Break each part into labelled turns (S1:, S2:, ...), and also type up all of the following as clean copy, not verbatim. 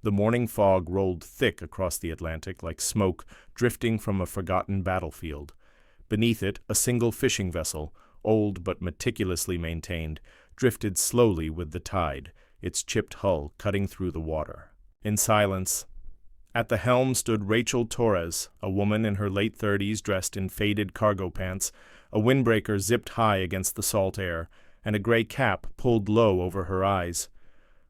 S1: The morning fog rolled thick across the Atlantic like smoke drifting from a forgotten battlefield. Beneath it, a single fishing vessel, old but meticulously maintained, drifted slowly with the tide, its chipped hull cutting through the water. In silence, at the helm stood Rachel Torres, a woman in her late 30s dressed in faded cargo pants, a windbreaker zipped high against the salt air, and a gray cap pulled low over her eyes.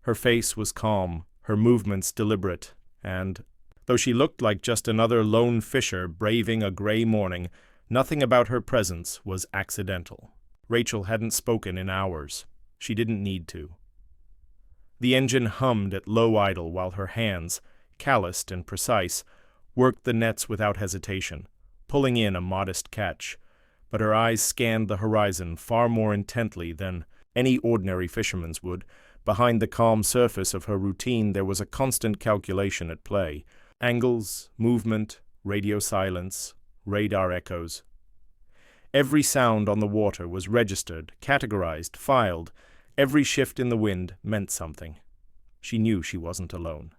S1: Her face was calm, her movements deliberate, and, though she looked like just another lone fisher braving a gray morning, nothing about her presence was accidental. Rachel hadn't spoken in hours. She didn't need to. The engine hummed at low idle while her hands, calloused and precise, worked the nets without hesitation, pulling in a modest catch, but her eyes scanned the horizon far more intently than any ordinary fisherman's would. Behind the calm surface of her routine there was a constant calculation at play. Angles, movement, radio silence, radar echoes. Every sound on the water was registered, categorized, filed. Every shift in the wind meant something. She knew she wasn't alone.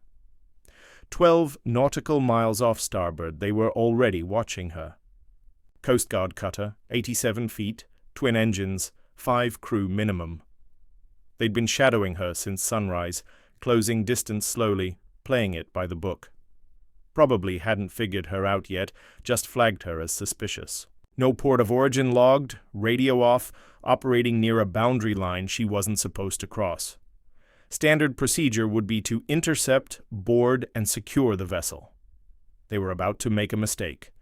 S1: 12 nautical miles off starboard, they were already watching her. Coast Guard cutter, 87 feet, twin engines, 5 crew minimum. They'd been shadowing her since sunrise, closing distance slowly, playing it by the book. Probably hadn't figured her out yet, just flagged her as suspicious. No port of origin logged, radio off, operating near a boundary line she wasn't supposed to cross. Standard procedure would be to intercept, board, and secure the vessel. They were about to make a mistake.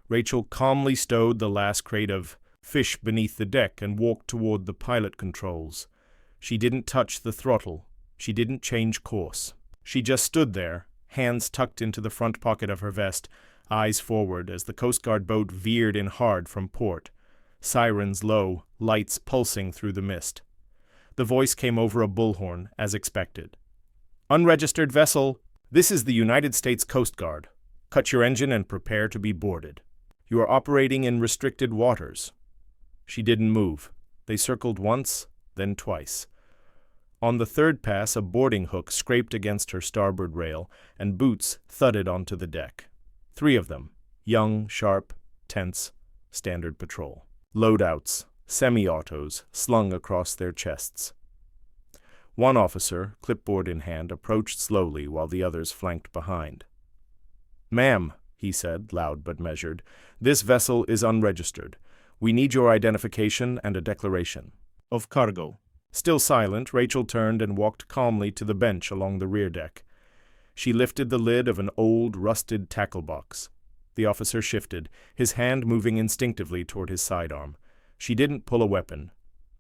S1: Rachel calmly stowed the last crate of fish beneath the deck and walked toward the pilot controls. She didn't touch the throttle. She didn't change course. She just stood there, hands tucked into the front pocket of her vest, eyes forward as the Coast Guard boat veered in hard from port. Sirens low, lights pulsing through the mist. The voice came over a bullhorn, as expected. "Unregistered vessel, this is the United States Coast Guard. Cut your engine and prepare to be boarded. You are operating in restricted waters." She didn't move. They circled once, then twice. On the third pass, a boarding hook scraped against her starboard rail, and boots thudded onto the deck. 3 of them, young, sharp, tense, standard patrol. Loadouts, semi-autos, slung across their chests. One officer, clipboard in hand, approached slowly while the others flanked behind. "Ma'am," he said, loud but measured, "this vessel is unregistered. We need your identification and a declaration." "Of cargo." Still silent, Rachel turned and walked calmly to the bench along the rear deck. She lifted the lid of an old, rusted tackle box. The officer shifted, his hand moving instinctively toward his sidearm. She didn't pull a weapon,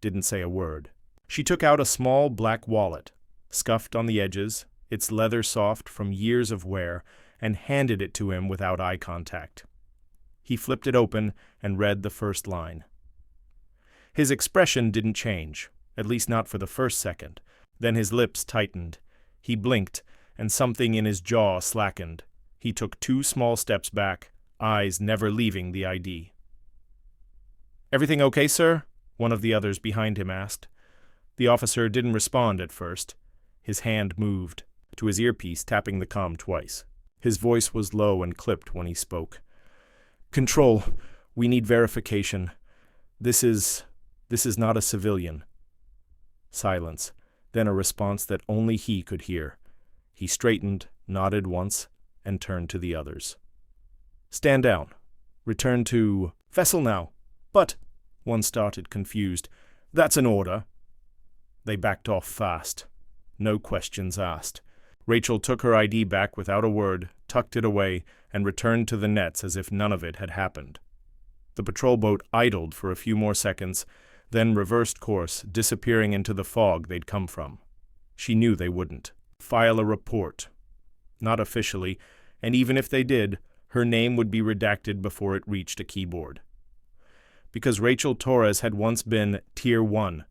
S1: didn't say a word. She took out a small black wallet, scuffed on the edges, its leather soft from years of wear, and handed it to him without eye contact. He flipped it open and read the first line. His expression didn't change, at least not for the first second. Then his lips tightened. He blinked, and something in his jaw slackened. He took 2 small steps back, eyes never leaving the ID. "Everything okay, sir?" one of the others behind him asked. The officer didn't respond at first. His hand moved to his earpiece, tapping the comm twice. His voice was low and clipped when he spoke. "Control, we need verification. This is not a civilian." Silence, then a response that only he could hear. He straightened, nodded once, and turned to the others. "Stand down. Return to vessel now." "But," one started, confused, "that's an order." They backed off fast. No questions asked. Rachel took her ID back without a word, tucked it away, and returned to the nets as if none of it had happened. The patrol boat idled for a few more seconds, then reversed course, disappearing into the fog they'd come from. She knew they wouldn't file a report. Not officially, and even if they did, her name would be redacted before it reached a keyboard. Because Rachel Torres had once been Tier 1,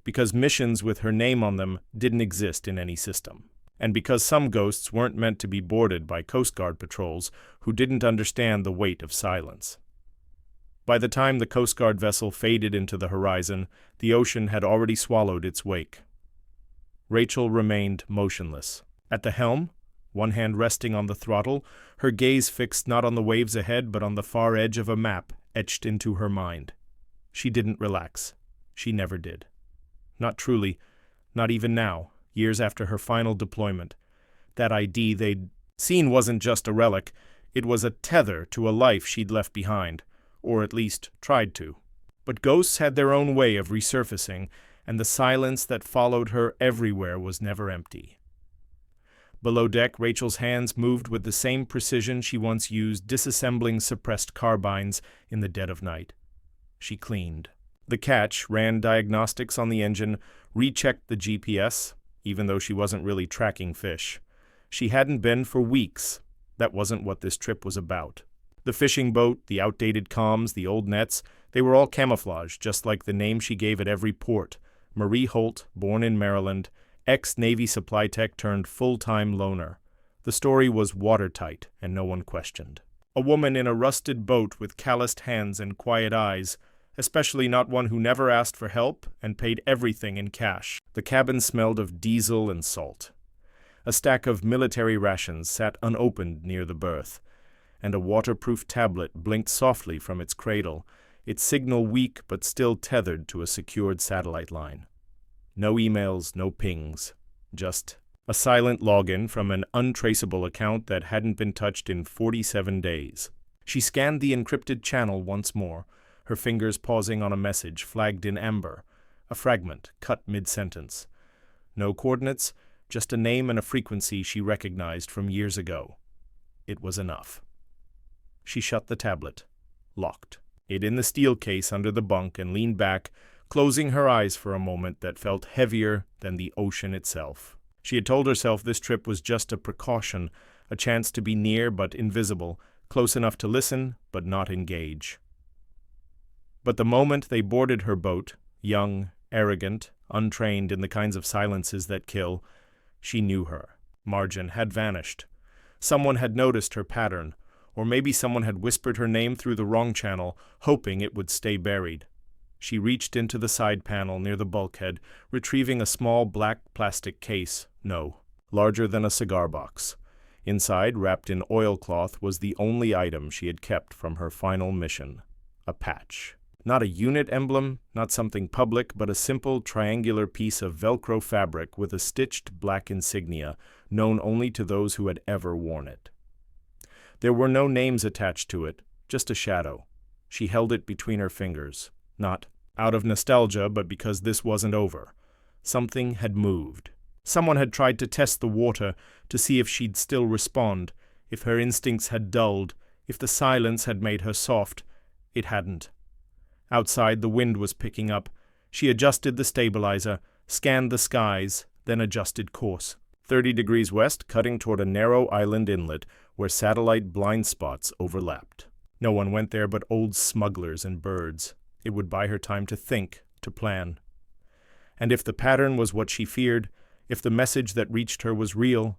S1: because missions with her name on them didn't exist in any system, and because some ghosts weren't meant to be boarded by Coast Guard patrols who didn't understand the weight of silence. By the time the Coast Guard vessel faded into the horizon, the ocean had already swallowed its wake. Rachel remained motionless. At the helm, one hand resting on the throttle, her gaze fixed not on the waves ahead but on the far edge of a map etched into her mind. She didn't relax. She never did. Not truly, not even now, years after her final deployment. That ID they'd seen wasn't just a relic, it was a tether to a life she'd left behind, or at least tried to. But ghosts had their own way of resurfacing, and the silence that followed her everywhere was never empty. Below deck, Rachel's hands moved with the same precision she once used disassembling suppressed carbines in the dead of night. She cleaned. The catch ran diagnostics on the engine, rechecked the GPS, even though she wasn't really tracking fish. She hadn't been for weeks. That wasn't what this trip was about. The fishing boat, the outdated comms, the old nets, they were all camouflage, just like the name she gave at every port. Marie Holt, born in Maryland, ex-Navy supply tech turned full-time loner. The story was watertight, and no one questioned. A woman in a rusted boat with calloused hands and quiet eyes, especially not one who never asked for help and paid everything in cash. The cabin smelled of diesel and salt. A stack of military rations sat unopened near the berth, and a waterproof tablet blinked softly from its cradle, its signal weak but still tethered to a secured satellite line. No emails, no pings, just a silent login from an untraceable account that hadn't been touched in 47 days. She scanned the encrypted channel once more, her fingers pausing on a message flagged in amber, a fragment cut mid-sentence. No coordinates, just a name and a frequency she recognized from years ago. It was enough. She shut the tablet, locked it in the steel case under the bunk, and leaned back, closing her eyes for a moment that felt heavier than the ocean itself. She had told herself this trip was just a precaution, a chance to be near but invisible, close enough to listen but not engage. But the moment they boarded her boat, young, arrogant, untrained in the kinds of silences that kill, she knew her. Margin had vanished. Someone had noticed her pattern, or maybe someone had whispered her name through the wrong channel, hoping it would stay buried. She reached into the side panel near the bulkhead, retrieving a small black plastic case, larger than a cigar box. Inside, wrapped in oilcloth, was the only item she had kept from her final mission, a patch. Not a unit emblem, not something public, but a simple triangular piece of Velcro fabric with a stitched black insignia, known only to those who had ever worn it. There were no names attached to it, just a shadow. She held it between her fingers, not out of nostalgia, but because this wasn't over. Something had moved. Someone had tried to test the water to see if she'd still respond, if her instincts had dulled, if the silence had made her soft. It hadn't. Outside, the wind was picking up. She adjusted the stabilizer, scanned the skies, then adjusted course. 30 degrees west, cutting toward a narrow island inlet where satellite blind spots overlapped. No one went there but old smugglers and birds. It would buy her time to think, to plan. And if the pattern was what she feared, if the message that reached her was real,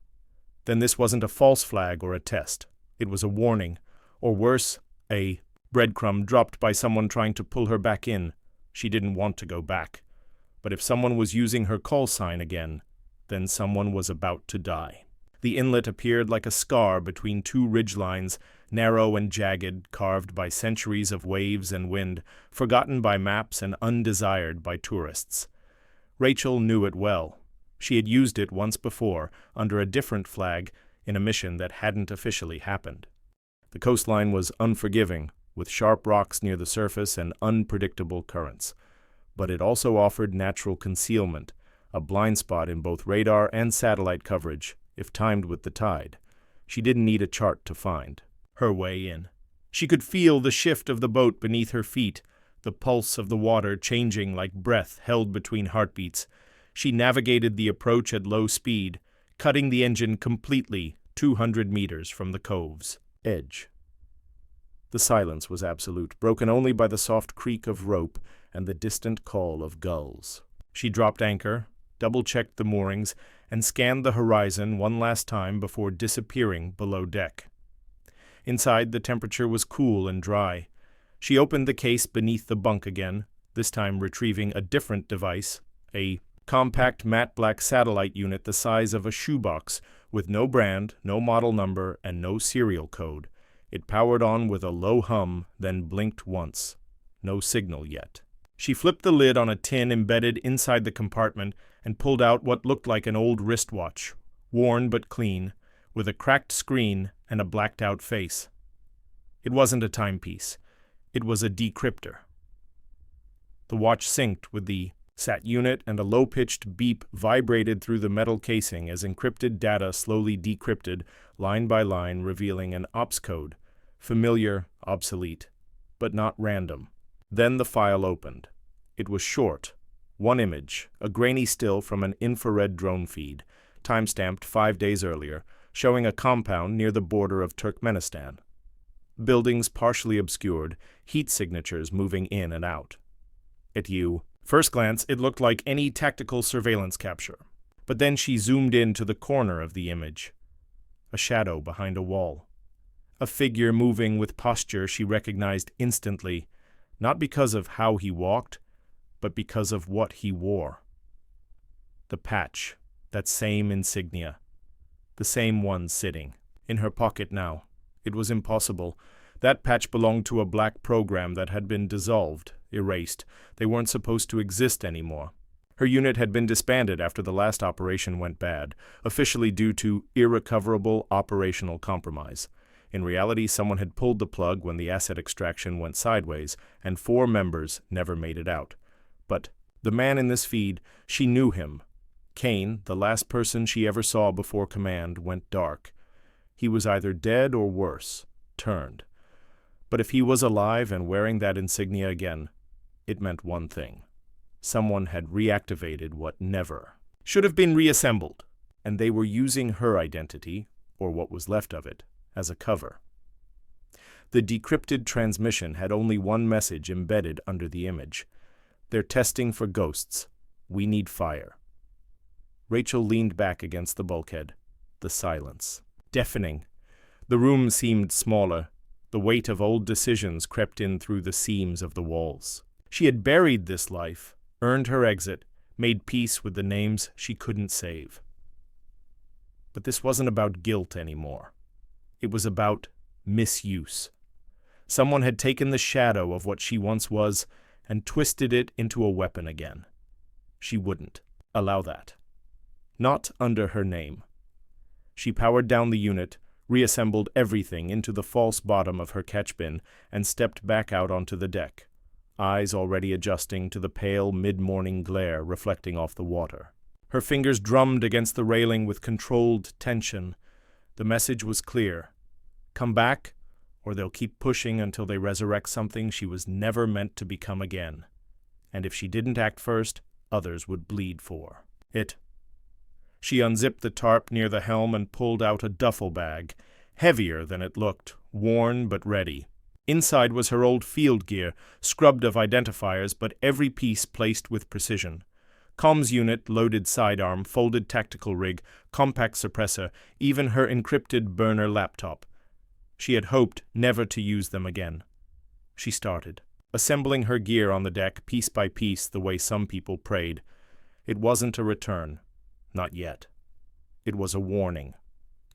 S1: then this wasn't a false flag or a test. It was a warning, or worse, a breadcrumb dropped by someone trying to pull her back in. She didn't want to go back. But if someone was using her call sign again, then someone was about to die. The inlet appeared like a scar between two ridgelines, narrow and jagged, carved by centuries of waves and wind, forgotten by maps and undesired by tourists. Rachel knew it well. She had used it once before, under a different flag, in a mission that hadn't officially happened. The coastline was unforgiving, with sharp rocks near the surface and unpredictable currents. But it also offered natural concealment, a blind spot in both radar and satellite coverage, if timed with the tide. She didn't need a chart to find her way in. She could feel the shift of the boat beneath her feet, the pulse of the water changing like breath held between heartbeats. She navigated the approach at low speed, cutting the engine completely 200 meters from the cove's edge. The silence was absolute, broken only by the soft creak of rope and the distant call of gulls. She dropped anchor, double-checked the moorings, and scanned the horizon one last time before disappearing below deck. Inside, the temperature was cool and dry. She opened the case beneath the bunk again, this time retrieving a different device, a compact matte black satellite unit the size of a shoebox With no brand, no model number, and no serial code, it powered on with a low hum, then blinked once. No signal yet. She flipped the lid on a tin embedded inside the compartment and pulled out what looked like an old wristwatch, worn but clean, with a cracked screen and a blacked-out face. It wasn't a timepiece. It was a decryptor. The watch synced with the SAT unit, and a low-pitched beep vibrated through the metal casing as encrypted data slowly decrypted, line by line, revealing an ops code, familiar, obsolete, but not random. Then the file opened. It was short. One image, a grainy still from an infrared drone feed, time-stamped 5 days earlier, showing a compound near the border of Turkmenistan. Buildings partially obscured, heat signatures moving in and out. At you. First glance, it looked like any tactical surveillance capture. But then she zoomed in to the corner of the image. A shadow behind a wall. A figure moving with posture she recognized instantly, not because of how he walked, but because of what he wore. The patch, that same insignia. The same one sitting. In her pocket now. It was impossible. That patch belonged to a black program that had been dissolved, erased. They weren't supposed to exist anymore. Her unit had been disbanded after the last operation went bad, officially due to irrecoverable operational compromise. In reality, someone had pulled the plug when the asset extraction went sideways, and 4 members never made it out. But the man in this feed, she knew him. Cain, the last person she ever saw before command, went dark. He was either dead or worse, turned. But if he was alive and wearing that insignia again, it meant one thing. Someone had reactivated what never should have been reassembled, and they were using her identity, or what was left of it, as a cover. The decrypted transmission had only one message embedded under the image. They're testing for ghosts. We need fire. Rachel leaned back against the bulkhead. The silence. Deafening. The room seemed smaller. The weight of old decisions crept in through the seams of the walls. She had buried this life, earned her exit, made peace with the names she couldn't save. But this wasn't about guilt anymore. It was about misuse. Someone had taken the shadow of what she once was and twisted it into a weapon again. She wouldn't allow that. Not under her name. She powered down the unit, reassembled everything into the false bottom of her catch bin, and stepped back out onto the deck, eyes already adjusting to the pale mid-morning glare reflecting off the water. Her fingers drummed against the railing with controlled tension. The message was clear. Come back, or they'll keep pushing until they resurrect something she was never meant to become again. And if she didn't act first, others would bleed for it. She unzipped the tarp near the helm and pulled out a duffel bag, heavier than it looked, worn but ready. Inside was her old field gear, scrubbed of identifiers, but every piece placed with precision. Comms unit, loaded sidearm, folded tactical rig, compact suppressor, even her encrypted burner laptop. She had hoped never to use them again. She started, assembling her gear on the deck piece by piece the way some people prayed. It wasn't a return. Not yet. It was a warning.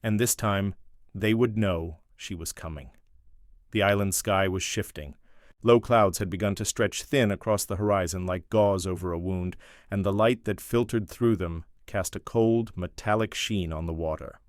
S1: And this time, they would know she was coming. The island sky was shifting. Low clouds had begun to stretch thin across the horizon like gauze over a wound, and the light that filtered through them cast a cold, metallic sheen on the water.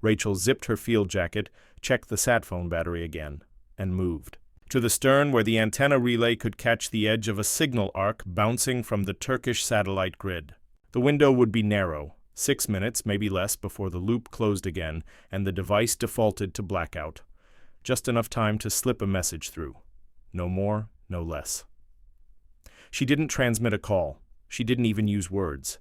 S1: Rachel zipped her field jacket, checked the sat phone battery again, and moved. To the stern where the antenna relay could catch the edge of a signal arc bouncing from the Turkish satellite grid. The window would be narrow, 6 minutes, maybe less, before the loop closed again and the device defaulted to blackout. Just enough time to slip a message through. No more, no less. She didn't transmit a call. She didn't even use words.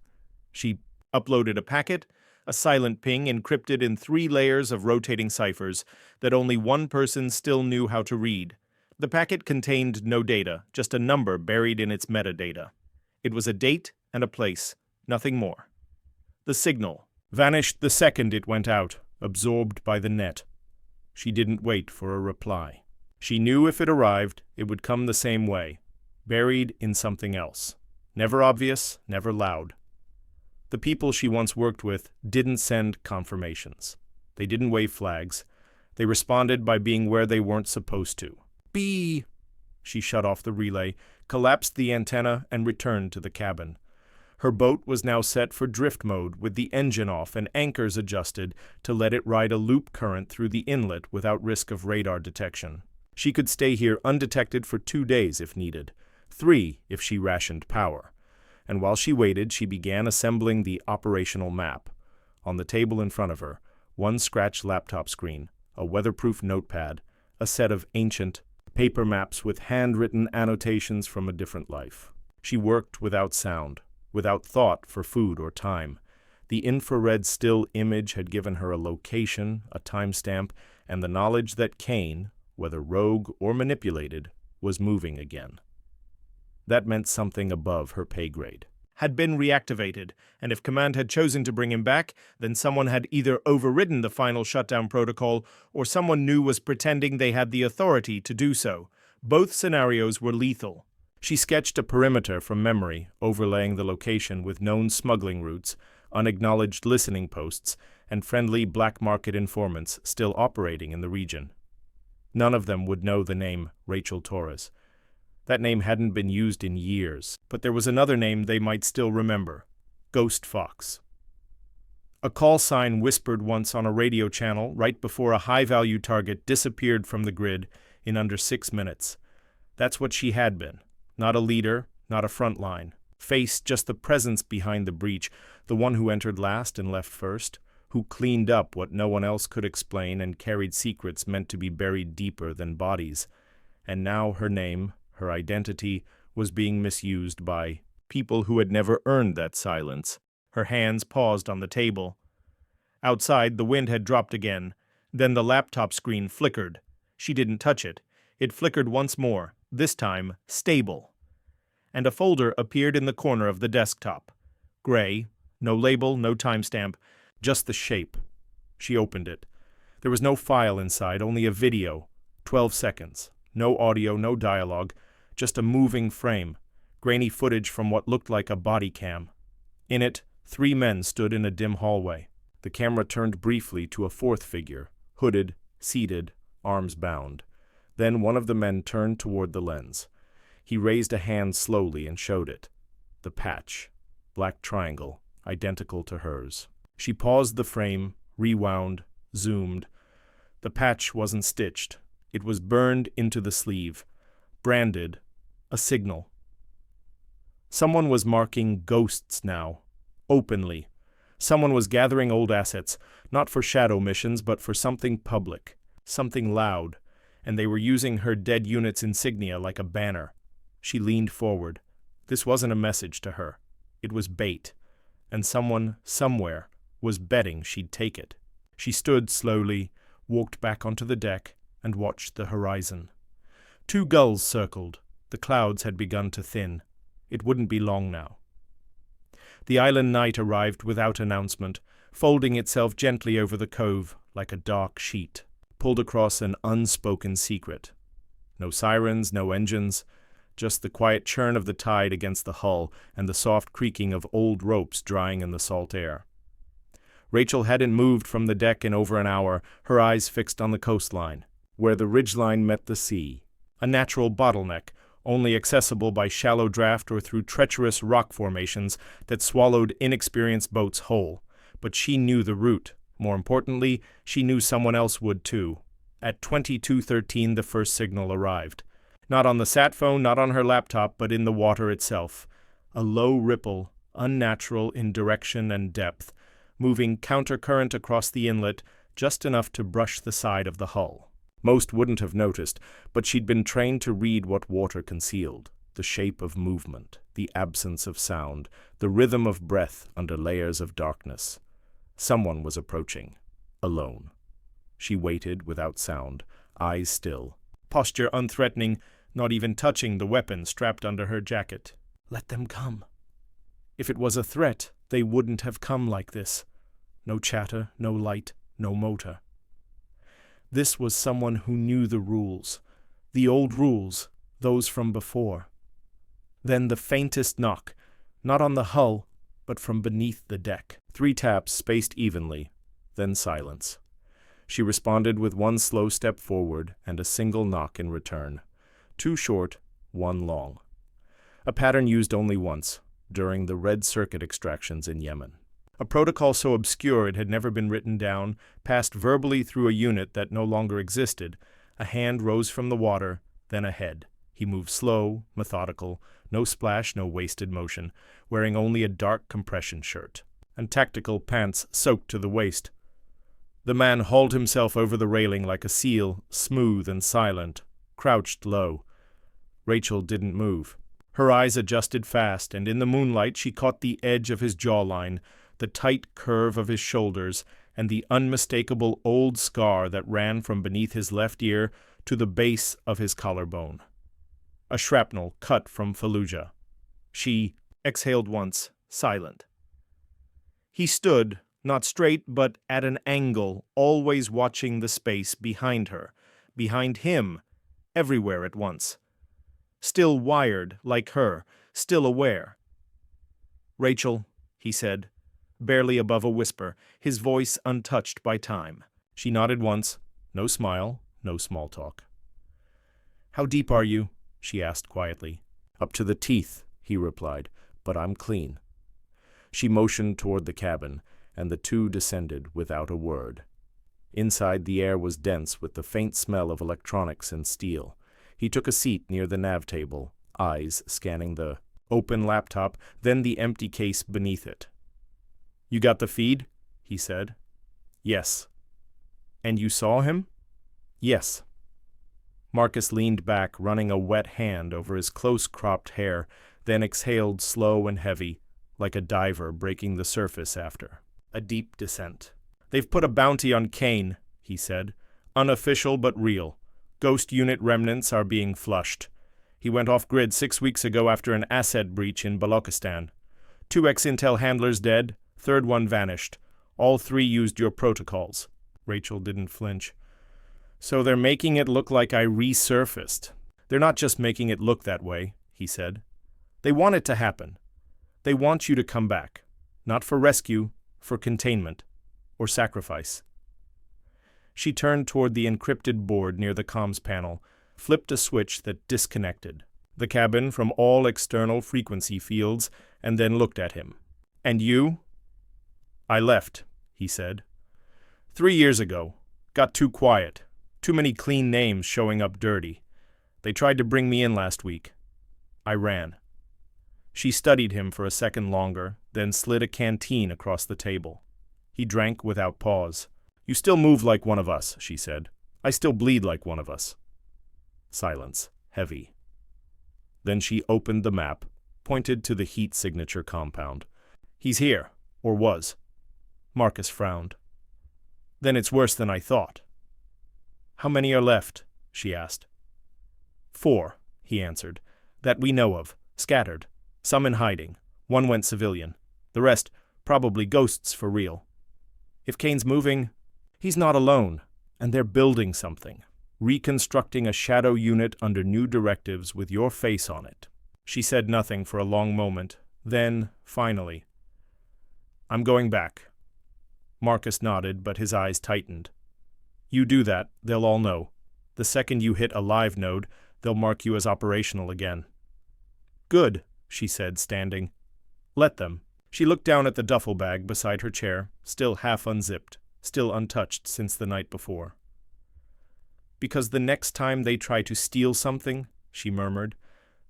S1: She uploaded a packet, a silent ping encrypted in 3 layers of rotating ciphers that only one person still knew how to read. The packet contained no data, just a number buried in its metadata. It was a date and a place. Nothing more. The signal vanished the second it went out, absorbed by the net. She didn't wait for a reply. She knew if it arrived, it would come the same way, buried in something else. Never obvious, never loud. The people she once worked with didn't send confirmations. They didn't wave flags. They responded by being where they weren't supposed to. "B!" She shut off the relay, collapsed the antenna, and returned to the cabin. Her boat was now set for drift mode with the engine off and anchors adjusted to let it ride a loop current through the inlet without risk of radar detection. She could stay here undetected for 2 days if needed, 3 if she rationed power. And while she waited, she began assembling the operational map. On the table in front of her, one scratched laptop screen, a weatherproof notepad, a set of ancient paper maps with handwritten annotations from a different life. She worked without sound, without thought for food or time. The infrared still image had given her a location, a timestamp, and the knowledge that Cain, whether rogue or manipulated, was moving again. That meant something above her pay grade had been reactivated, and if Command had chosen to bring him back, then someone had either overridden the final shutdown protocol or someone new was pretending they had the authority to do so. Both scenarios were lethal. She sketched a perimeter from memory, overlaying the location with known smuggling routes, unacknowledged listening posts, and friendly black market informants still operating in the region. None of them would know the name Rachel Torres. That name hadn't been used in years, but there was another name they might still remember: Ghost Fox. A call sign whispered once on a radio channel right before a high-value target disappeared from the grid in under 6 minutes. That's what she had been. Not a leader, not a front line. Face just the presence behind the breach, the one who entered last and left first, who cleaned up what no one else could explain and carried secrets meant to be buried deeper than bodies. And now her name, her identity, was being misused by people who had never earned that silence. Her hands paused on the table. Outside, the wind had dropped again. Then the laptop screen flickered. She didn't touch it. It flickered once more, this time stable. And a folder appeared in the corner of the desktop. Gray, no label, no timestamp, just the shape. She opened it. There was no file inside, only a video. 12 seconds. No audio, no dialogue, just a moving frame, grainy footage from what looked like a body cam. In it, 3 men stood in a dim hallway. The camera turned briefly to a 4th figure, hooded, seated, arms bound. Then one of the men turned toward the lens. He raised a hand slowly and showed it. The patch, black triangle, identical to hers. She paused the frame, rewound, zoomed. The patch wasn't stitched. It was burned into the sleeve, branded, a signal. Someone was marking ghosts now, openly. Someone was gathering old assets, not for shadow missions, but for something public, something loud, and they were using her dead unit's insignia like a banner. She leaned forward. This wasn't a message to her. It was bait, and someone, somewhere, was betting she'd take it. She stood slowly, walked back onto the deck, and watched the horizon. 2 gulls circled. The clouds had begun to thin. It wouldn't be long now. The island night arrived without announcement, folding itself gently over the cove like a dark sheet, pulled across an unspoken secret. No sirens, no engines, just the quiet churn of the tide against the hull and the soft creaking of old ropes drying in the salt air. Rachel hadn't moved from the deck in over an hour, her eyes fixed on the coastline, where the ridgeline met the sea, a natural bottleneck, only accessible by shallow draft or through treacherous rock formations that swallowed inexperienced boats whole. But she knew the route. More importantly, she knew someone else would too. At 22:13, the first signal arrived. Not on the sat phone, not on her laptop, but in the water itself. A low ripple, unnatural in direction and depth, moving countercurrent across the inlet, just enough to brush the side of the hull. Most wouldn't have noticed, but she'd been trained to read what water concealed: the shape of movement, the absence of sound, the rhythm of breath under layers of darkness. Someone was approaching, alone. She waited without sound, eyes still, posture unthreatening, not even touching the weapon strapped under her jacket. Let them come. If it was a threat, they wouldn't have come like this. No chatter, no light, no motor. This was someone who knew the rules, the old rules, those from before. Then the faintest knock, not on the hull, but from beneath the deck. 3 taps spaced evenly, then silence. She responded with 1 slow step forward and a single knock in return. 2 short, 1 long. A pattern used only once, during the red circuit extractions in Yemen. A protocol so obscure it had never been written down, passed verbally through a unit that no longer existed. A hand rose from the water, then a head. He moved slow, methodical, no splash, no wasted motion, wearing only a dark compression shirt, and tactical pants soaked to the waist. The man hauled himself over the railing like a seal, smooth and silent, crouched low. Rachel didn't move. Her eyes adjusted fast, and in the moonlight she caught the edge of his jawline, the tight curve of his shoulders, and the unmistakable old scar that ran from beneath his left ear to the base of his collarbone. A shrapnel cut from Fallujah. She exhaled once, silent. He stood, not straight, but at an angle, always watching the space behind her, behind him, everywhere at once. Still wired, like her, still aware. "Rachel," he said, barely above a whisper, his voice untouched by time. She nodded once, no smile, no small talk. "How deep are you?" she asked quietly. "Up to the teeth," he replied, "but I'm clean." She motioned toward the cabin, and the two descended without a word. Inside, the air was dense with the faint smell of electronics and steel. He took a seat near the nav table, eyes scanning the open laptop, then the empty case beneath it. "You got the feed?" he said. "Yes." "And you saw him?" "Yes." Marcus leaned back, running a wet hand over his close-cropped hair, then exhaled slow and heavy, like a diver breaking the surface after a deep descent. "They've put a bounty on Cain," he said. "Unofficial but real. Ghost unit remnants are being flushed. He went off-grid 6 weeks ago after an asset breach in Balochistan. 2 ex-intel handlers dead, 3rd one vanished. All 3 used your protocols." Rachel didn't flinch. "So they're making it look like I resurfaced." "They're not just making it look that way," he said. "They want it to happen. They want you to come back. Not for rescue, for containment. Or sacrifice." She turned toward the encrypted board near the comms panel, flipped a switch that disconnected the cabin from all external frequency fields, and then looked at him. "And you?" "I left," he said. 3 years ago. Got too quiet. Too many clean names showing up dirty. They tried to bring me in last week. I ran." She studied him for a second longer, then slid a canteen across the table. He drank without pause. "You still move like one of us," she said. "I still bleed like one of us." Silence, heavy. Then she opened the map, pointed to the heat signature compound. "He's here, or was." Marcus frowned. "Then it's worse than I thought." "How many are left?" she asked. 4, he answered. "That we know of, scattered. Some in hiding. 1 went civilian. The rest, probably ghosts for real. If Cain's moving, he's not alone, and they're building something. Reconstructing a shadow unit under new directives with your face on it." She said nothing for a long moment. Then, finally, "I'm going back." Marcus nodded, but his eyes tightened. "You do that, they'll all know. The second you hit a live node, they'll mark you as operational again." "Good," she said, standing. "Let them." She looked down at the duffel bag beside her chair, still half unzipped, still untouched since the night before. "Because the next time they try to steal something," she murmured,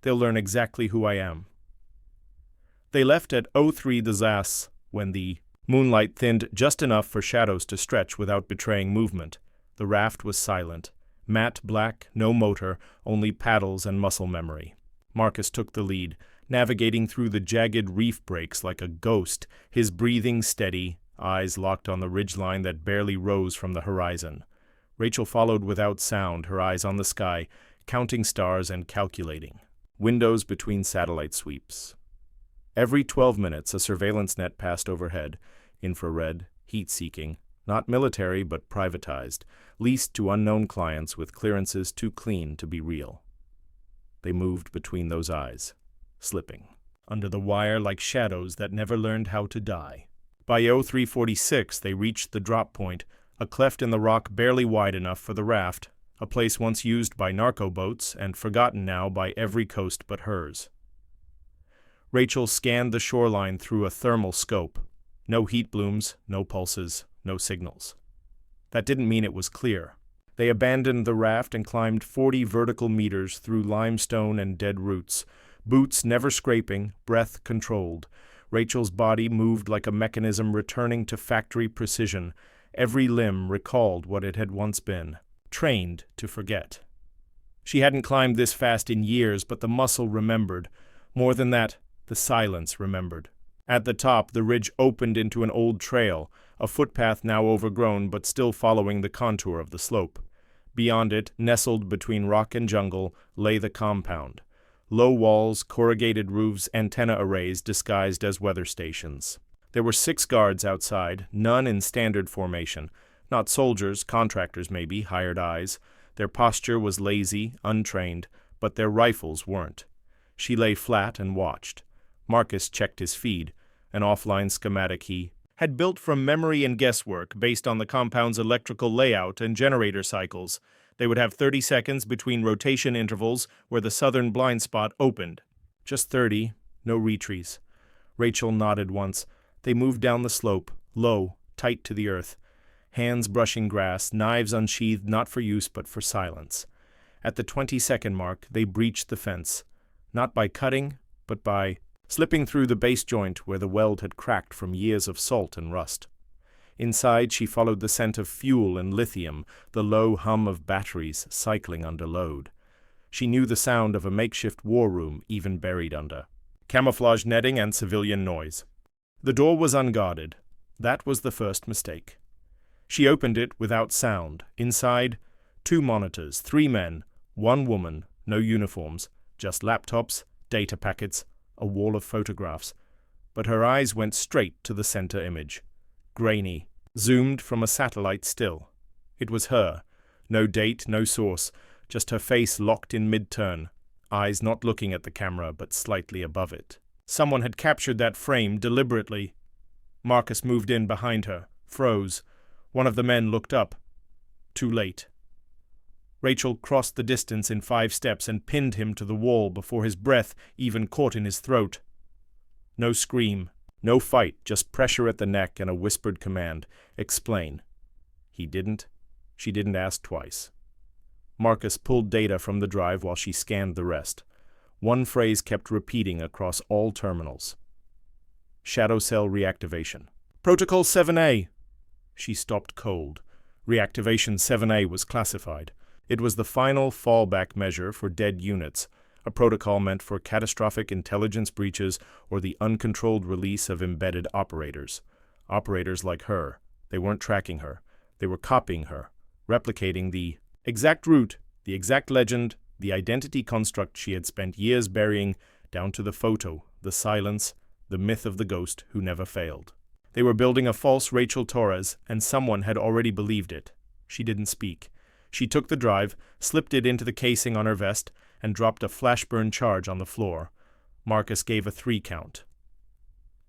S1: "they'll learn exactly who I am." They left at 03 the Zas, when the moonlight thinned just enough for shadows to stretch without betraying movement. The raft was silent. Matte black, no motor, only paddles and muscle memory. Marcus took the lead, navigating through the jagged reef breaks like a ghost, his breathing steady, eyes locked on the ridgeline that barely rose from the horizon. Rachel followed without sound, her eyes on the sky, counting stars and calculating. Windows between satellite sweeps. Every 12 minutes a surveillance net passed overhead, infrared, heat-seeking, not military but privatized, leased to unknown clients with clearances too clean to be real. They moved between those eyes, slipping. under the wire like shadows that never learned how to die. By 0346 they reached the drop point, a cleft in the rock barely wide enough for the raft, a place once used by narco boats and forgotten now by every coast but hers. Rachel scanned the shoreline through a thermal scope. No heat blooms, no pulses, no signals. That didn't mean it was clear. They abandoned the raft and climbed 40 vertical meters through limestone and dead roots, boots never scraping, breath controlled. Rachel's body moved like a mechanism returning to factory precision. Every limb recalled what it had once been, trained to forget. She hadn't climbed this fast in years, but the muscle remembered. More than that, the silence remembered. At the top, the ridge opened into an old trail, a footpath now overgrown but still following the contour of the slope. Beyond it, nestled between rock and jungle, lay the compound. Low walls, corrugated roofs, antenna arrays disguised as weather stations. There were 6 guards outside, none in standard formation. Not soldiers, contractors maybe, hired eyes. Their posture was lazy, untrained, but their rifles weren't. She lay flat and watched. Marcus checked his feed, an offline schematic he had built from memory and guesswork based on the compound's electrical layout and generator cycles. They would have 30 seconds between rotation intervals where the southern blind spot opened. Just 30, no retrees. Rachel nodded once. They moved down the slope, low, tight to the earth. Hands brushing grass, knives unsheathed not for use but for silence. At the 20-second mark, they breached the fence. Not by cutting, but by slipping through the base joint where the weld had cracked from years of salt and rust. Inside, she followed the scent of fuel and lithium, the low hum of batteries cycling under load. She knew the sound of a makeshift war room even buried under camouflage netting and civilian noise. The door was unguarded. That was the first mistake. She opened it without sound. Inside, 2 monitors, 3 men, 1 woman, no uniforms, just laptops, data packets, a wall of photographs. But her eyes went straight to the center image. Grainy, zoomed from a satellite still. It was her. No date, no source, just her face locked in mid-turn, eyes not looking at the camera but slightly above it. Someone had captured that frame deliberately. Marcus moved in behind her, froze. One of the men looked up. Too late. Rachel crossed the distance in 5 steps and pinned him to the wall before his breath even caught in his throat. No scream, no fight, just pressure at the neck and a whispered command. Explain. He didn't. She didn't ask twice. Marcus pulled data from the drive while she scanned the rest. One phrase kept repeating across all terminals. Shadow cell reactivation. Protocol 7A. She stopped cold. Reactivation 7A was classified. It was the final fallback measure for dead units, a protocol meant for catastrophic intelligence breaches or the uncontrolled release of embedded operators. Operators like her. They weren't tracking her. They were copying her, replicating the exact route, the exact legend, the identity construct she had spent years burying, down to the photo, the silence, the myth of the ghost who never failed. They were building a false Rachel Torres, and someone had already believed it. She didn't speak. She took the drive, slipped it into the casing on her vest, and dropped a flashburn charge on the floor. Marcus gave a 3 count.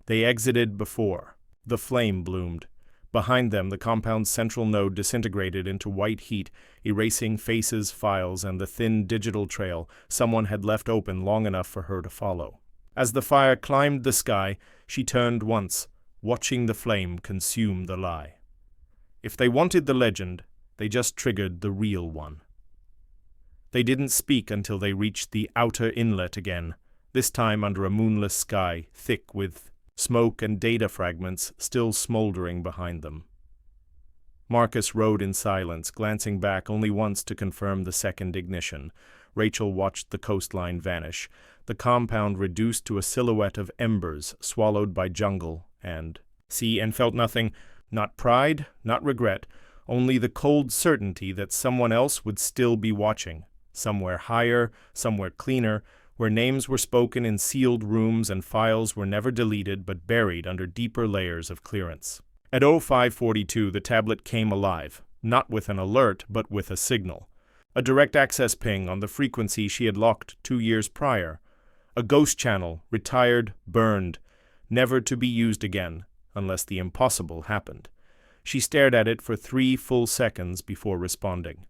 S1: They exited before. The flame bloomed. Behind them, the compound's central node disintegrated into white heat, erasing faces, files, and the thin digital trail someone had left open long enough for her to follow. As the fire climbed the sky, she turned once, watching the flame consume the lie. If they wanted the legend, they just triggered the real one. They didn't speak until they reached the outer inlet again, this time under a moonless sky, thick with smoke and data fragments still smoldering behind them. Marcus rode in silence, glancing back only once to confirm the second ignition. Rachel watched the coastline vanish, the compound reduced to a silhouette of embers swallowed by jungle and felt nothing, not pride, not regret, only the cold certainty that someone else would still be watching, somewhere higher, somewhere cleaner, where names were spoken in sealed rooms and files were never deleted but buried under deeper layers of clearance. At 0542, the tablet came alive, not with an alert but with a signal. A direct access ping on the frequency she had locked 2 years prior. A ghost channel, retired, burned, never to be used again, unless the impossible happened. She stared at it for 3 full seconds before responding.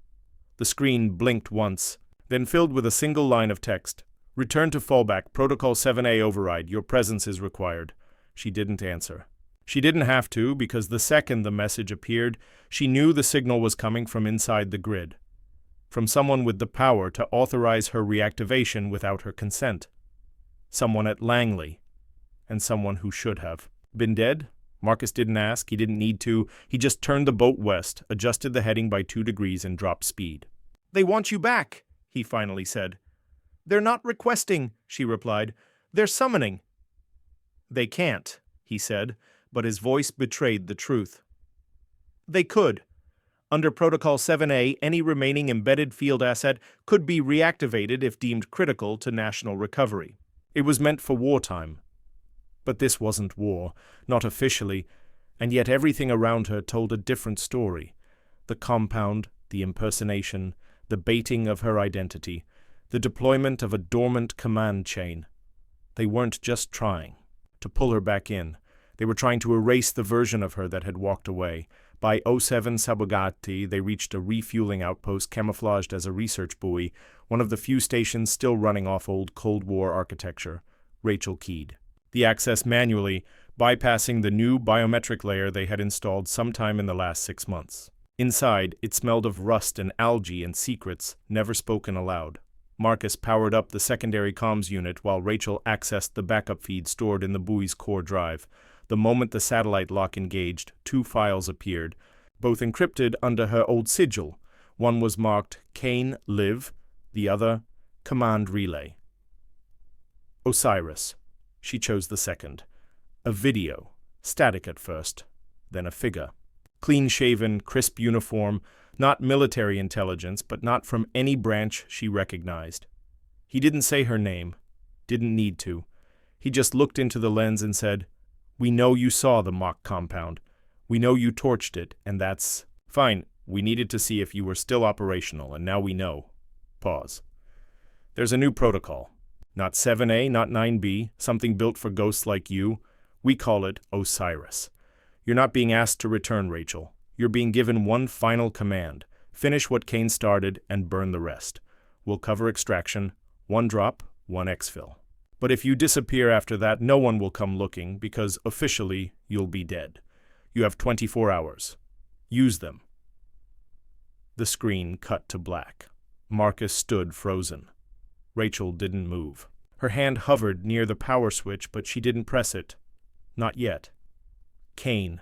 S1: The screen blinked once, then filled with a single line of text. "Return to fallback, Protocol 7A override, your presence is required." She didn't answer. She didn't have to, because the second the message appeared, she knew the signal was coming from inside the grid. From someone with the power to authorize her reactivation without her consent. Someone at Langley. And someone who should have. Been dead? Marcus didn't ask, he didn't need to. He just turned the boat west, adjusted the heading by 2 degrees, and dropped speed. "They want you back," he finally said. "They're not requesting," she replied. "They're summoning." "They can't," he said, but his voice betrayed the truth. "They could. Under Protocol 7A, any remaining embedded field asset could be reactivated if deemed critical to national recovery. It was meant for wartime. But this wasn't war, not officially, and yet everything around her told a different story. The compound, the impersonation, the baiting of her identity, the deployment of a dormant command chain. They weren't just trying to pull her back in. They were trying to erase the version of her that had walked away. By 07 Sabugati, they reached a refueling outpost camouflaged as a research buoy, one of the few stations still running off old Cold War architecture. Rachel keyed the access manually, bypassing the new biometric layer they had installed sometime in the last 6 months. Inside, it smelled of rust and algae and secrets never spoken aloud. Marcus powered up the secondary comms unit while Rachel accessed the backup feed stored in the buoy's core drive. The moment the satellite lock engaged, 2 files appeared, both encrypted under her old sigil. One was marked Cain Live, the other Command Relay. Osiris. She chose the second. A video, static at first, then a figure. Clean-shaven, crisp uniform, not military intelligence, but not from any branch she recognized. He didn't say her name, didn't need to. He just looked into the lens and said, "We know you saw the mock compound. We know you torched it, and that's fine. We needed to see if you were still operational, and now we know." Pause. "There's a new protocol. Not 7A, not 9B, something built for ghosts like you. We call it Osiris. You're not being asked to return, Rachel. You're being given one final command. Finish what Cain started and burn the rest. We'll cover extraction, 1 drop, 1 exfil. But if you disappear after that, no one will come looking, because officially you'll be dead. You have 24 hours. Use them." The screen cut to black. Marcus stood frozen. Rachel didn't move. Her hand hovered near the power switch, but she didn't press it. Not yet. Cain,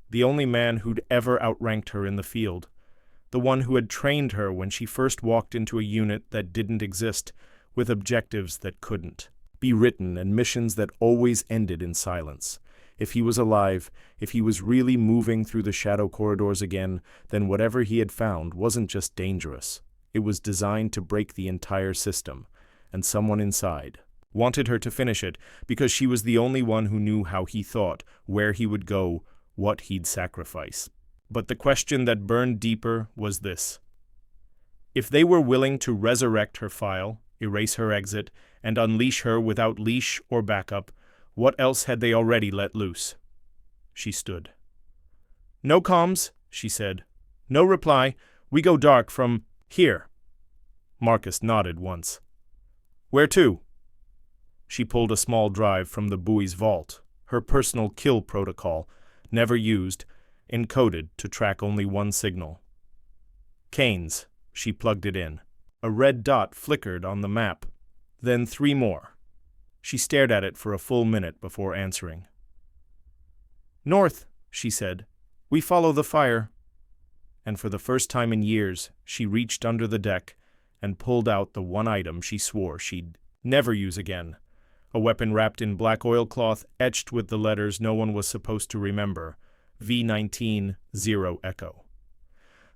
S1: the only man who'd ever outranked her in the field, the one who had trained her when she first walked into a unit that didn't exist, with objectives that couldn't be written and missions that always ended in silence. If he was alive, if he was really moving through the shadow corridors again, then whatever he had found wasn't just dangerous. It was designed to break the entire system, and someone inside wanted her to finish it because she was the only one who knew how he thought, where he would go, what he'd sacrifice. But the question that burned deeper was this. If they were willing to resurrect her file, erase her exit, and unleash her without leash or backup, what else had they already let loose? She stood. "No comms," she said. "No reply. We go dark from here." Marcus nodded once. "Where to?" She pulled a small drive from the buoy's vault, her personal kill protocol, never used, encoded to track only one signal. Cain's. She plugged it in. A red dot flickered on the map. Then 3 more. She stared at it for a full minute before answering. "North," she said. "We follow the fire." And for the first time in years, she reached under the deck and pulled out the one item she swore she'd never use again. A weapon wrapped in black oilcloth etched with the letters no one was supposed to remember. V-19 0 Echo.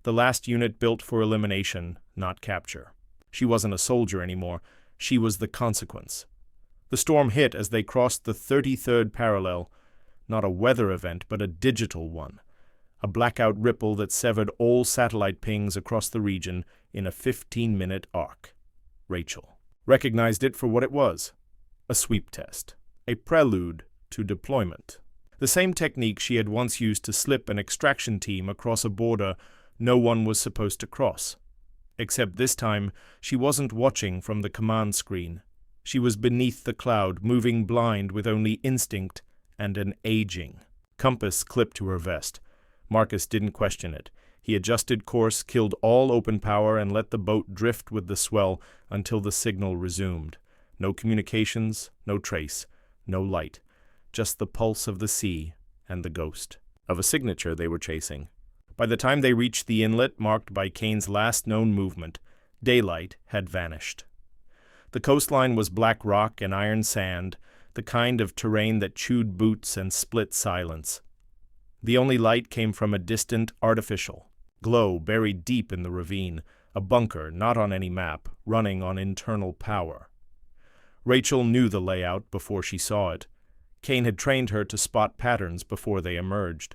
S1: The last unit built for elimination, not capture. She wasn't a soldier anymore. She was the consequence. The storm hit as they crossed the 33rd parallel. Not a weather event, but a digital one. A blackout ripple that severed all satellite pings across the region in a 15-minute arc. Rachel recognized it for what it was. A sweep test. A prelude to deployment. The same technique she had once used to slip an extraction team across a border no one was supposed to cross. Except this time, she wasn't watching from the command screen. She was beneath the cloud, moving blind with only instinct and an aging compass clipped to her vest. Marcus didn't question it. He adjusted course, killed all open power, and let the boat drift with the swell until the signal resumed. No communications, no trace, no light. Just the pulse of the sea and the ghost of a signature they were chasing. By the time they reached the inlet marked by Cain's last known movement, daylight had vanished. The coastline was black rock and iron sand, the kind of terrain that chewed boots and split silence. The only light came from a distant, artificial glow buried deep in the ravine, a bunker not on any map, running on internal power. Rachel knew the layout before she saw it. Cain had trained her to spot patterns before they emerged.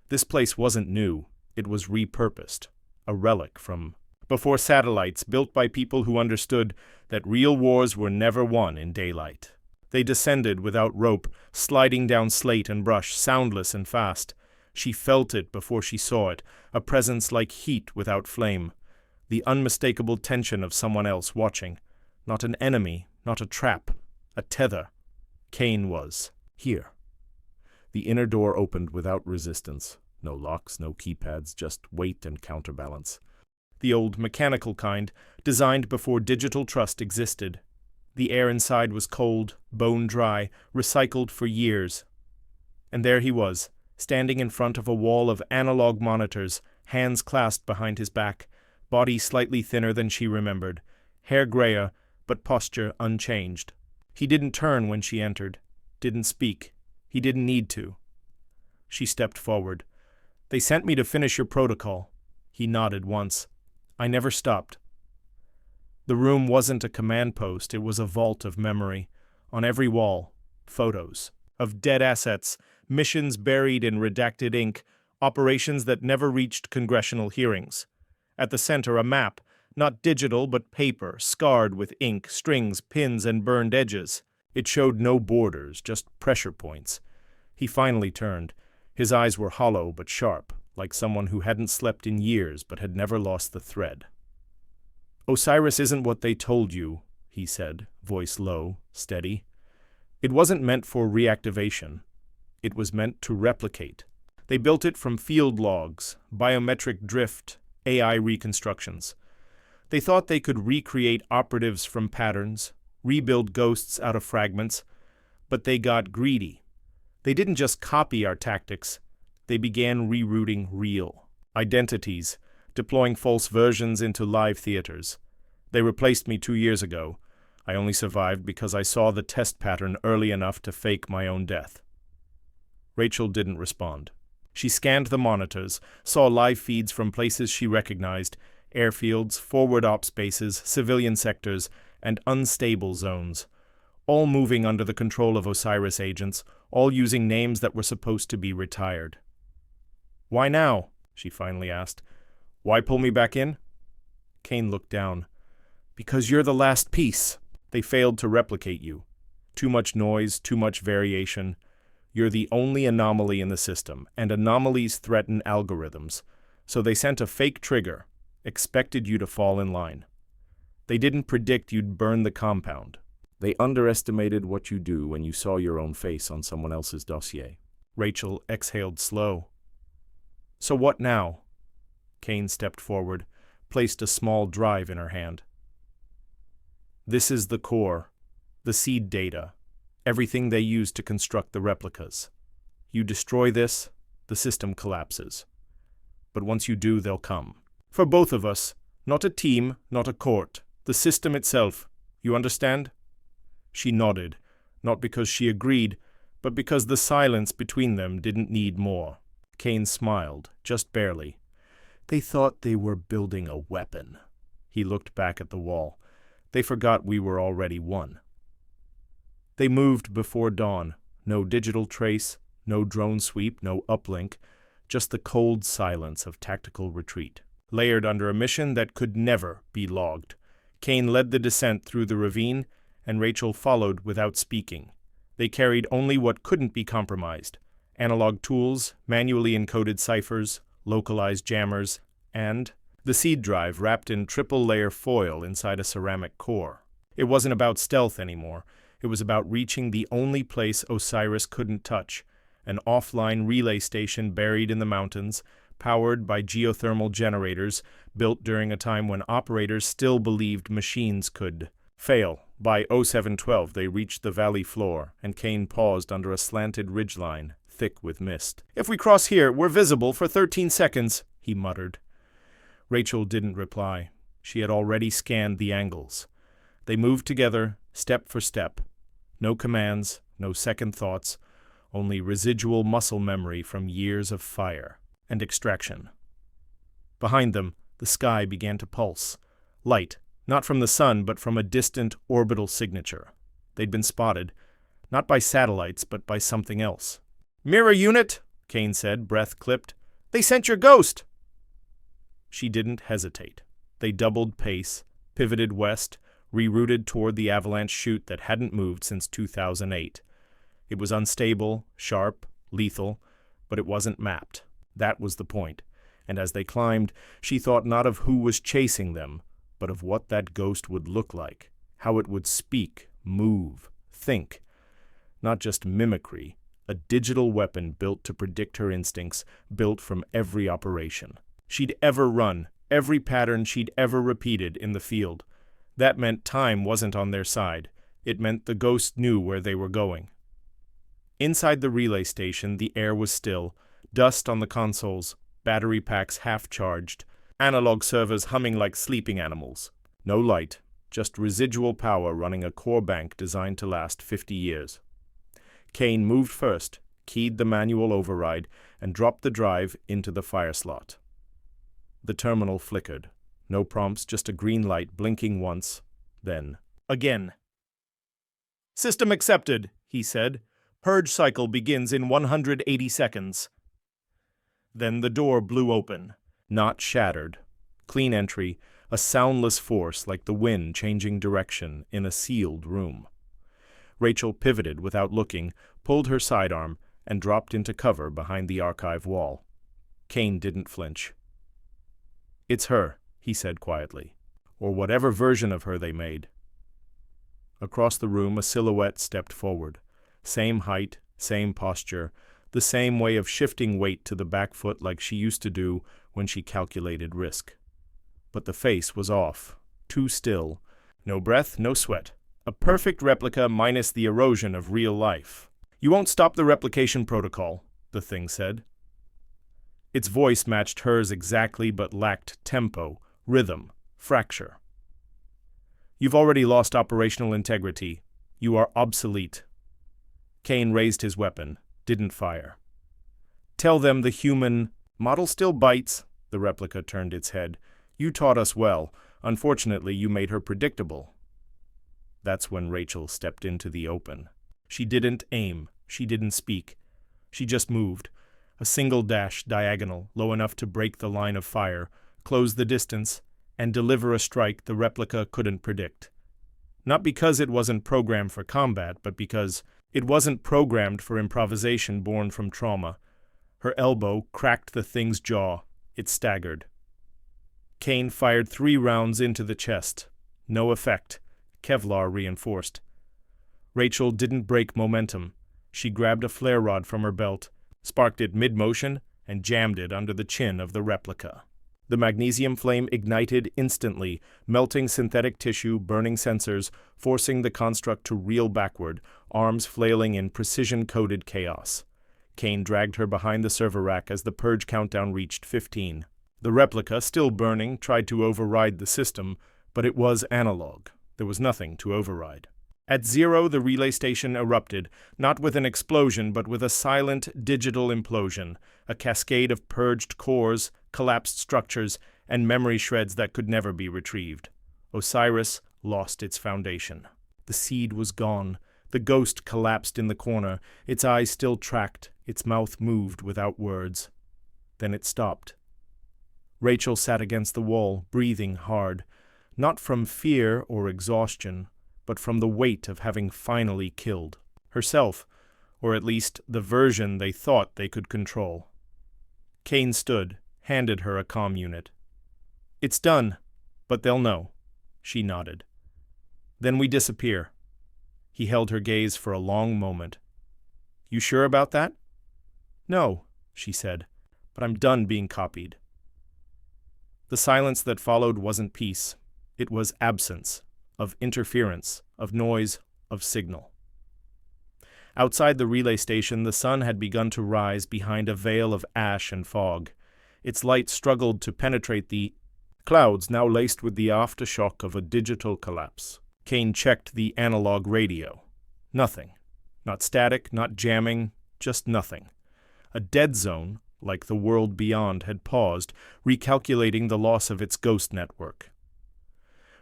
S1: This place wasn't new, it was repurposed, a relic from before satellites built by people who understood that real wars were never won in daylight. They descended without rope, sliding down slate and brush, soundless and fast. She felt it before she saw it, a presence like heat without flame, the unmistakable tension of someone else watching. Not an enemy, not a trap, a tether. Cain was here. The inner door opened without resistance. No locks, no keypads, just weight and counterbalance. The old mechanical kind, designed before digital trust existed. The air inside was cold, bone-dry, recycled for years. And there he was, standing in front of a wall of analog monitors, hands clasped behind his back, body slightly thinner than she remembered, hair grayer, but posture unchanged. He didn't turn when she entered, didn't speak. He didn't need to. She stepped forward. "They sent me to finish your protocol." He nodded once. "I never stopped." The room wasn't a command post, it was a vault of memory. On every wall, photos of dead assets, missions buried in redacted ink, operations that never reached congressional hearings. At the center, a map, not digital but paper, scarred with ink, strings, pins, and burned edges. It showed no borders, just pressure points. He finally turned. His eyes were hollow but sharp, like someone who hadn't slept in years but had never lost the thread. "Osiris isn't what they told you," he said, voice low, steady. "It wasn't meant for reactivation. It was meant to replicate. They built it from field logs, biometric drift, AI reconstructions. They thought they could recreate operatives from patterns, rebuild ghosts out of fragments, but they got greedy. They didn't just copy our tactics, they began rerouting real identities, deploying false versions into live theaters. They replaced me 2 years ago. I only survived because I saw the test pattern early enough to fake my own death." Rachel didn't respond. She scanned the monitors, saw live feeds from places she recognized, airfields, forward ops bases, civilian sectors, and unstable zones, all moving under the control of Osiris agents, all using names that were supposed to be retired. "Why now?" she finally asked. "Why pull me back in?" Cain looked down. "Because you're the last piece. They failed to replicate you. Too much noise, too much variation. You're the only anomaly in the system, and anomalies threaten algorithms. So they sent a fake trigger, expected you to fall in line. They didn't predict you'd burn the compound. They underestimated what you do when you saw your own face on someone else's dossier." Rachel exhaled slow. "So what now?" Cain stepped forward, placed a small drive in her hand. "This is the core, the seed data, everything they use to construct the replicas. You destroy this, the system collapses. But once you do, they'll come. For both of us, not a team, not a court, the system itself. You understand?" She nodded, not because she agreed, but because the silence between them didn't need more. Cain smiled, just barely. "They thought they were building a weapon." He looked back at the wall. "They forgot we were already one." They moved before dawn. No digital trace, no drone sweep, no uplink, just the cold silence of tactical retreat. Layered under a mission that could never be logged, Cain led the descent through the ravine, and Rachel followed without speaking. They carried only what couldn't be compromised: analog tools, manually encoded ciphers, localized jammers, and the seed drive wrapped in triple-layer foil inside a ceramic core. It wasn't about stealth anymore. It was about reaching the only place Osiris couldn't touch, an offline relay station buried in the mountains, powered by geothermal generators built during a time when operators still believed machines could fail. By 0712 they reached the valley floor, and Cain paused under a slanted ridgeline, thick with mist. "If we cross here, we're visible for 13 seconds, he muttered. Rachel didn't reply. She had already scanned the angles. They moved together, step for step. No commands, no second thoughts, only residual muscle memory from years of fire and extraction. Behind them, the sky began to pulse. Light, not from the sun, but from a distant orbital signature. They'd been spotted, not by satellites, but by something else. "Mirror unit," Cain said, breath clipped. "They sent your ghost!" She didn't hesitate. They doubled pace, pivoted west, rerouted toward the avalanche chute that hadn't moved since 2008. It was unstable, sharp, lethal, but it wasn't mapped. That was the point. And as they climbed, she thought not of who was chasing them, but of what that ghost would look like, how it would speak, move, think. Not just mimicry, a digital weapon built to predict her instincts, built from every operation she'd ever run, every pattern she'd ever repeated in the field. That meant time wasn't on their side. It meant the ghost knew where they were going. Inside the relay station, the air was still, dust on the consoles, battery packs half-charged, analog servers humming like sleeping animals. No light, just residual power running a core bank designed to last 50 years. Cain moved first, keyed the manual override, and dropped the drive into the fire slot. The terminal flickered. No prompts, just a green light blinking once, then again. "System accepted," he said. "Purge cycle begins in 180 seconds. Then the door blew open, not shattered. Clean entry, a soundless force like the wind changing direction in a sealed room. Rachel pivoted without looking, pulled her sidearm, and dropped into cover behind the archive wall. Cain didn't flinch. "It's her," he said quietly, "or whatever version of her they made." Across the room, a silhouette stepped forward. Same height, same posture, the same way of shifting weight to the back foot like she used to do when she calculated risk. But the face was off, too still. No breath, no sweat. A perfect replica minus the erosion of real life. "You won't stop the replication protocol," the thing said. Its voice matched hers exactly but lacked tempo, rhythm, fracture. "You've already lost operational integrity. You are obsolete." Cain raised his weapon, didn't fire. "Tell them the human model still bites," the replica turned its head. "You taught us well. Unfortunately, you made her predictable." That's when Rachel stepped into the open. She didn't aim. She didn't speak. She just moved. A single dash diagonal, low enough to break the line of fire, close the distance, and deliver a strike the replica couldn't predict. Not because it wasn't programmed for combat, but because it wasn't programmed for improvisation born from trauma. Her elbow cracked the thing's jaw. It staggered. Cain fired 3 rounds into the chest. No effect. Kevlar reinforced. Rachel didn't break momentum. She grabbed a flare rod from her belt, sparked it mid-motion, and jammed it under the chin of the replica. The magnesium flame ignited instantly, melting synthetic tissue, burning sensors, forcing the construct to reel backward, arms flailing in precision-coded chaos. Cain dragged her behind the server rack as the purge countdown reached 15. The replica, still burning, tried to override the system, but it was analog. There was nothing to override. At 0, the relay station erupted, not with an explosion, but with a silent digital implosion, a cascade of purged cores, collapsed structures, and memory shreds that could never be retrieved. Osiris lost its foundation. The seed was gone. The ghost collapsed in the corner, its eyes still tracked, its mouth moved without words. Then it stopped. Rachel sat against the wall, breathing hard, not from fear or exhaustion, but from the weight of having finally killed herself, or at least the version they thought they could control. Cain stood, handed her a comm unit. "It's done, but they'll know." She nodded. "Then we disappear." He held her gaze for a long moment. "You sure about that?" "No," she said, "but I'm done being copied." The silence that followed wasn't peace. It was absence, of interference, of noise, of signal. Outside the relay station, the sun had begun to rise behind a veil of ash and fog. Its light struggled to penetrate the clouds now laced with the aftershock of a digital collapse. Cain checked the analog radio. Nothing. Not static, not jamming, just nothing. A dead zone, like the world beyond, had paused, recalculating the loss of its ghost network.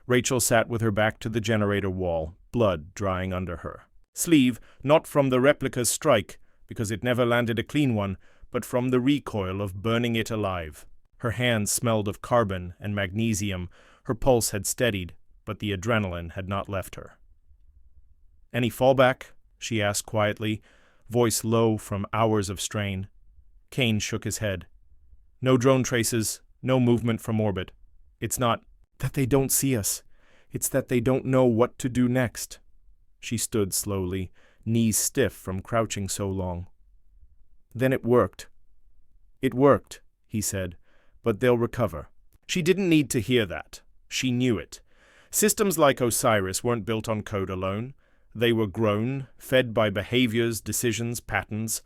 S1: Rachel sat with her back to the generator wall, blood drying under her. Sleeve, not from the replica's strike, because it never landed a clean one, but from the recoil of burning it alive. Her hands smelled of carbon and magnesium. Her pulse had steadied, but the adrenaline had not left her. "Any fallback?" she asked quietly, voice low from hours of strain. Cain shook his head. "No drone traces, no movement from orbit. It's not that they don't see us. It's that they don't know what to do next." She stood slowly, knees stiff from crouching so long. "Then it worked." "It worked," he said, "but they'll recover." She didn't need to hear that. She knew it. Systems like Osiris weren't built on code alone. They were grown, fed by behaviors, decisions, patterns.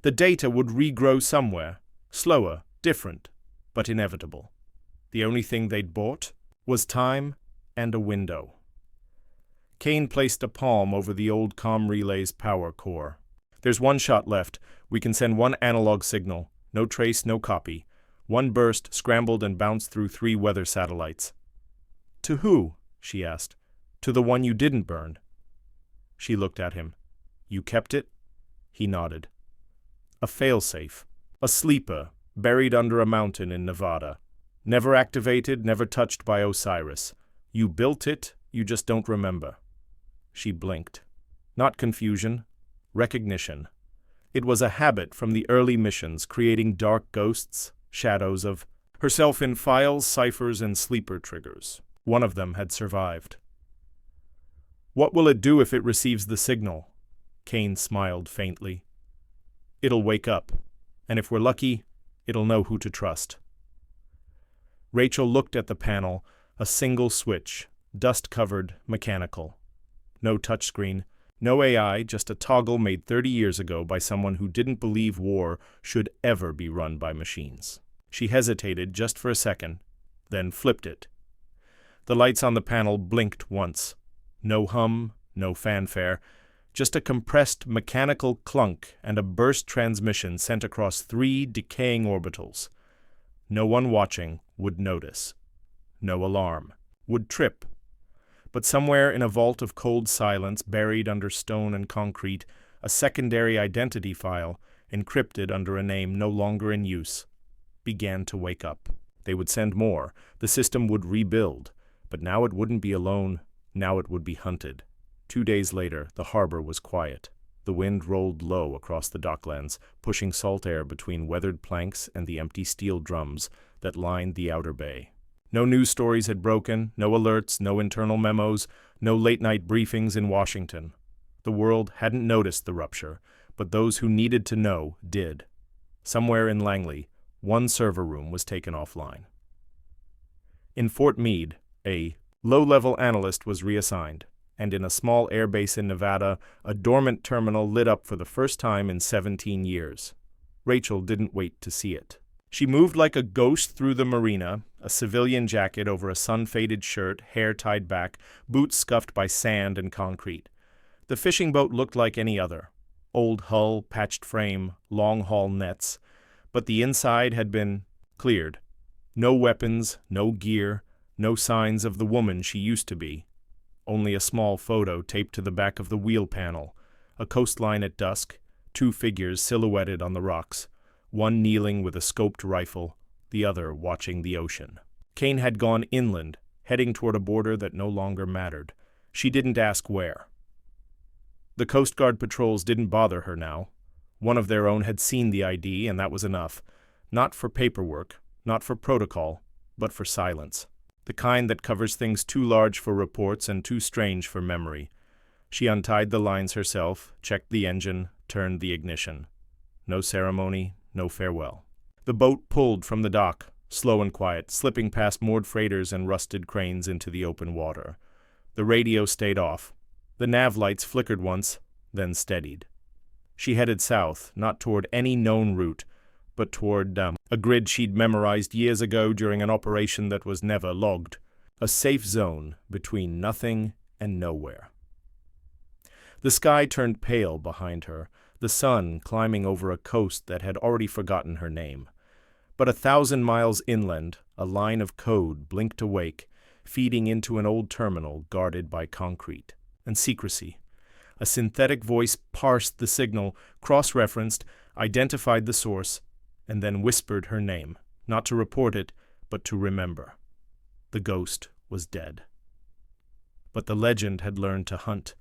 S1: The data would regrow somewhere, slower, different, but inevitable. The only thing they'd bought was time and a window. Cain placed a palm over the old comm relay's power core. "There's one shot left. We can send one analog signal. No trace, no copy. One burst, scrambled and bounced through 3 weather satellites." "To who?" she asked. "To the one you didn't burn." She looked at him. "You kept it?" He nodded. "A failsafe. A sleeper, buried under a mountain in Nevada. Never activated, never touched by Osiris. You built it, you just don't remember." She blinked. Not confusion, recognition. It was a habit from the early missions, creating dark ghosts, shadows of herself in files, ciphers, and sleeper triggers. One of them had survived. "What will it do if it receives the signal?" Cain smiled faintly. "It'll wake up, and if we're lucky, it'll know who to trust." Rachel looked at the panel, a single switch, dust-covered, mechanical. No touchscreen, no AI, just a toggle made 30 years ago by someone who didn't believe war should ever be run by machines. She hesitated just for a second, then flipped it. The lights on the panel blinked once. No hum, no fanfare, just a compressed mechanical clunk and a burst transmission sent across 3 decaying orbitals. No one watching would notice. No alarm. Would trip. But somewhere in a vault of cold silence, buried under stone and concrete, a secondary identity file, encrypted under a name no longer in use, began to wake up. They would send more. The system would rebuild. But now it wouldn't be alone. Now it would be hunted. 2 days later, the harbor was quiet. The wind rolled low across the docklands, pushing salt air between weathered planks and the empty steel drums that lined the outer bay. No news stories had broken, no alerts, no internal memos, no late-night briefings in Washington. The world hadn't noticed the rupture, but those who needed to know did. Somewhere in Langley, 1 server room was taken offline. In Fort Meade, a low-level analyst was reassigned, and in a small airbase in Nevada, a dormant terminal lit up for the first time in 17 years. Rachel didn't wait to see it. She moved like a ghost through the marina, a civilian jacket over a sun-faded shirt, hair tied back, boots scuffed by sand and concrete. The fishing boat looked like any other. Old hull, patched frame, long-haul nets. But the inside had been cleared. No weapons, no gear, no signs of the woman she used to be. Only a small photo taped to the back of the wheel panel, a coastline at dusk, 2 figures silhouetted on the rocks, one kneeling with a scoped rifle, the other watching the ocean. Cain had gone inland, heading toward a border that no longer mattered. She didn't ask where. The Coast Guard patrols didn't bother her now. One of their own had seen the ID, and that was enough. Not for paperwork, not for protocol, but for silence. The kind that covers things too large for reports and too strange for memory. She untied the lines herself, checked the engine, turned the ignition. No ceremony, no farewell. The boat pulled from the dock, slow and quiet, slipping past moored freighters and rusted cranes into the open water. The radio stayed off. The nav lights flickered once, then steadied. She headed south, not toward any known route, but toward a grid she'd memorized years ago during an operation that was never logged. A safe zone between nothing and nowhere. The sky turned pale behind her, the sun climbing over a coast that had already forgotten her name. But 1,000 miles inland, a line of code blinked awake, feeding into an old terminal guarded by concrete and secrecy. A synthetic voice parsed the signal, cross-referenced, identified the source, and then whispered her name, not to report it, but to remember. The ghost was dead. But the legend had learned to hunt,